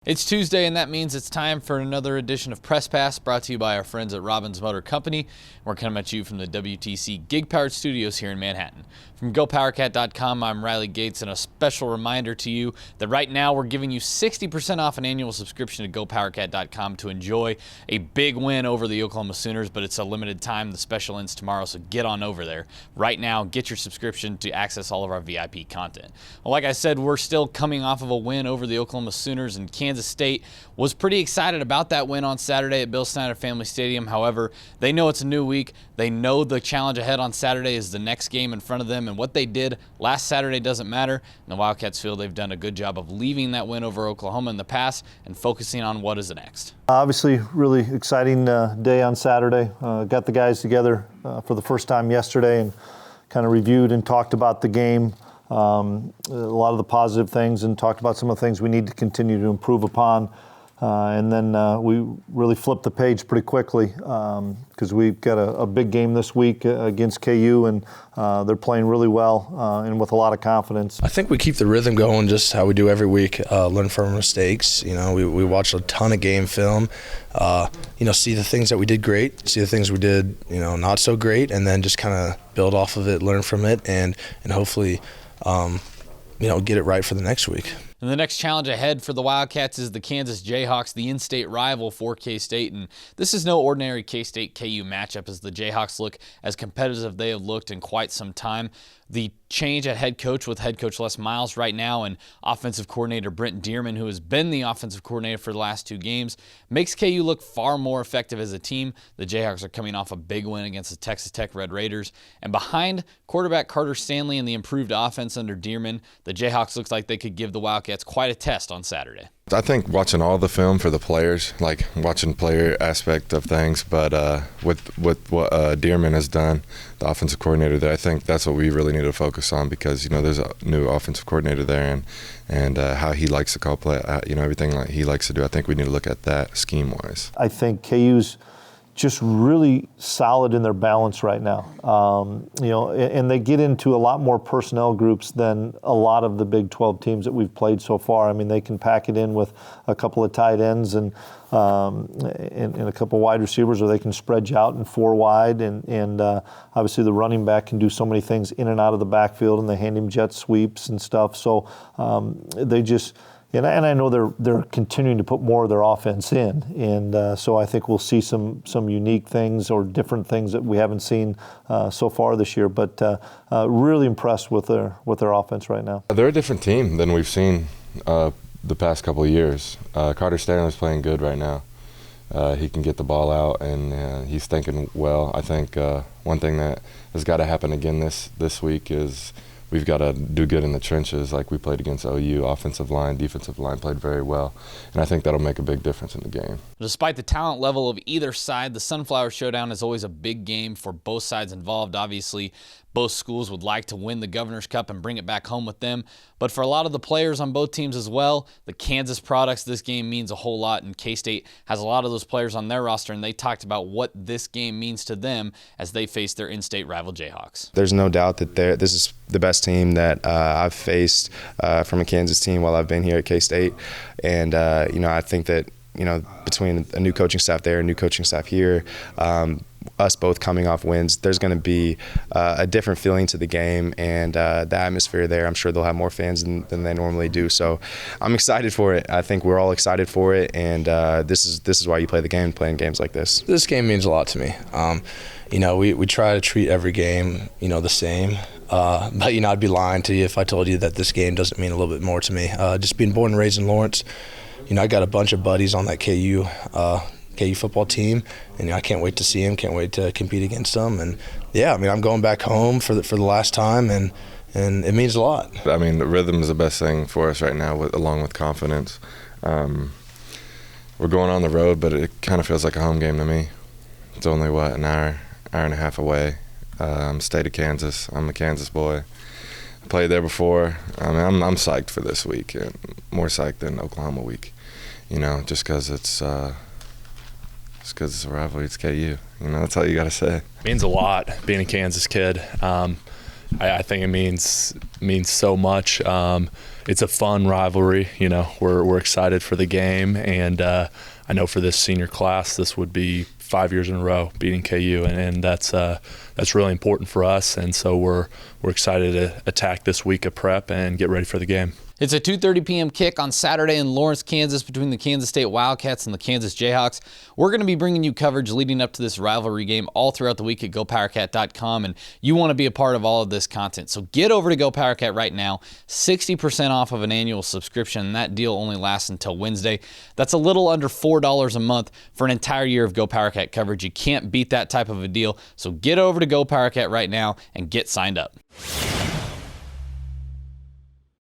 It's Tuesday, and that means it's time for another edition of Press Pass, brought to you by our friends at Robbins Motor Company. We're coming at you from the WTC Gig-Powered Studios here in Manhattan. From GoPowerCat.com, I'm Riley Gates, and a special reminder to you that right now we're giving you 60% off an annual subscription to GoPowerCat.com to enjoy a big win over the Oklahoma Sooners, but it's a limited time. The special ends tomorrow, so get on over there. Right now, get your subscription to access all of our VIP content. Well, like I said, we're still coming off of a win over the Oklahoma Sooners, and Kansas State was pretty excited about that win on Saturday at Bill Snyder Family Stadium. However, they know it's a new week. They know the challenge ahead on Saturday is the next game in front of them, and what they did last Saturday doesn't matter. And the Wildcats feel they've done a good job of leaving that win over Oklahoma in the past and focusing on what is next. Obviously, really exciting day on Saturday. Got the guys together for the first time yesterday and kind of reviewed and talked about the game. A lot of the positive things, and talked about some of the things we need to continue to improve upon. And then we really flipped the page pretty quickly because we've got a big game this week against KU, and they're playing really well and with a lot of confidence. I think we keep the rhythm going just how we do every week, learn from our mistakes. You know, we watch a ton of game film, see the things that we did great, see the things we did, not so great, and then just kind of build off of it, learn from it, and hopefully get it right for the next week. And the next challenge ahead for the Wildcats is the Kansas Jayhawks, the in-state rival for K-State. And this is no ordinary K-State-KU matchup, as the Jayhawks look as competitive as they have looked in quite some time. The change at head coach with head coach Les Miles right now and offensive coordinator Brent Dearman, who has been the offensive coordinator for the last two games, makes KU look far more effective as a team. The Jayhawks are coming off a big win against the Texas Tech Red Raiders. And behind quarterback Carter Stanley and the improved offense under Dearman, the Jayhawks looks like they could give the Wildcats quite a test on Saturday. I think watching all the film for the players, like watching player aspect of things, but with what Dearman has done, the offensive coordinator there, I think that's what we really need to focus on because, there's a new offensive coordinator there and how he likes to call play, everything like he likes to do. I think we need to look at that scheme-wise. I think KU's just really solid in their balance right now. And they get into a lot more personnel groups than a lot of the Big 12 teams that we've played so far. I mean, they can pack it in with a couple of tight ends and a couple wide receivers, or they can spread you out in four wide. And obviously the running back can do so many things in and out of the backfield, and they hand him jet sweeps and stuff. So they just... And I know they're continuing to put more of their offense in, and so I think we'll see some unique things or different things that we haven't seen so far this year. But really impressed with their offense right now. They're a different team than we've seen the past couple of years. Carter Stanley's playing good right now. He can get the ball out, and he's thinking well. I think one thing that has got to happen again this week is we've got to do good in the trenches like we played against OU. Offensive line, defensive line played very well, and I think that'll make a big difference in the game. Despite the talent level of either side, the Sunflower Showdown is always a big game for both sides involved. Obviously, both schools would like to win the Governor's Cup and bring it back home with them. But for a lot of the players on both teams as well, the Kansas products, this game means a whole lot. And K-State has a lot of those players on their roster, and they talked about what this game means to them as they face their in-state rival Jayhawks. There's no doubt that this is the best team that I've faced from a Kansas team while I've been here at K-State. And, I think that, between a new coaching staff there, a new coaching staff here, us both coming off wins, there's going to be a different feeling to the game, and the atmosphere there, I'm sure they'll have more fans than they normally do. So I'm excited for it. I think we're all excited for it, and this is why you play the game, playing games like this. This game means a lot to me. We try to treat every game, the same. But, I'd be lying to you if I told you that this game doesn't mean a little bit more to me. Just being born and raised in Lawrence, I got a bunch of buddies on that KU football team, and I can't wait to see them, can't wait to compete against them. And, I'm going back home for the last time, and it means a lot. The rhythm is the best thing for us right now, along with confidence. We're going on the road, but it kind of feels like a home game to me. It's only, an hour and a half away. State of Kansas. I'm a Kansas boy. I played there before. I'm psyched for this week, and more psyched than Oklahoma week. Just because it's a rivalry. It's KU. That's all you got to say. Means a lot being a Kansas kid. I think it means so much. It's a fun rivalry. We're excited for the game, and I know for this senior class, this would be 5 years in a row beating KU, and that's really important for us. And so we're excited to attack this week of prep and get ready for the game. It's a 2:30 p.m. kick on Saturday in Lawrence, Kansas, between the Kansas State Wildcats and the Kansas Jayhawks. We're going to be bringing you coverage leading up to this rivalry game all throughout the week at GoPowerCat.com, and you want to be a part of all of this content. So get over to GoPowerCat right now, 60% off of an annual subscription, and that deal only lasts until Wednesday. That's a little under $4 a month for an entire year of GoPowerCat coverage. You can't beat that type of a deal, so get over to GoPowerCat right now and get signed up.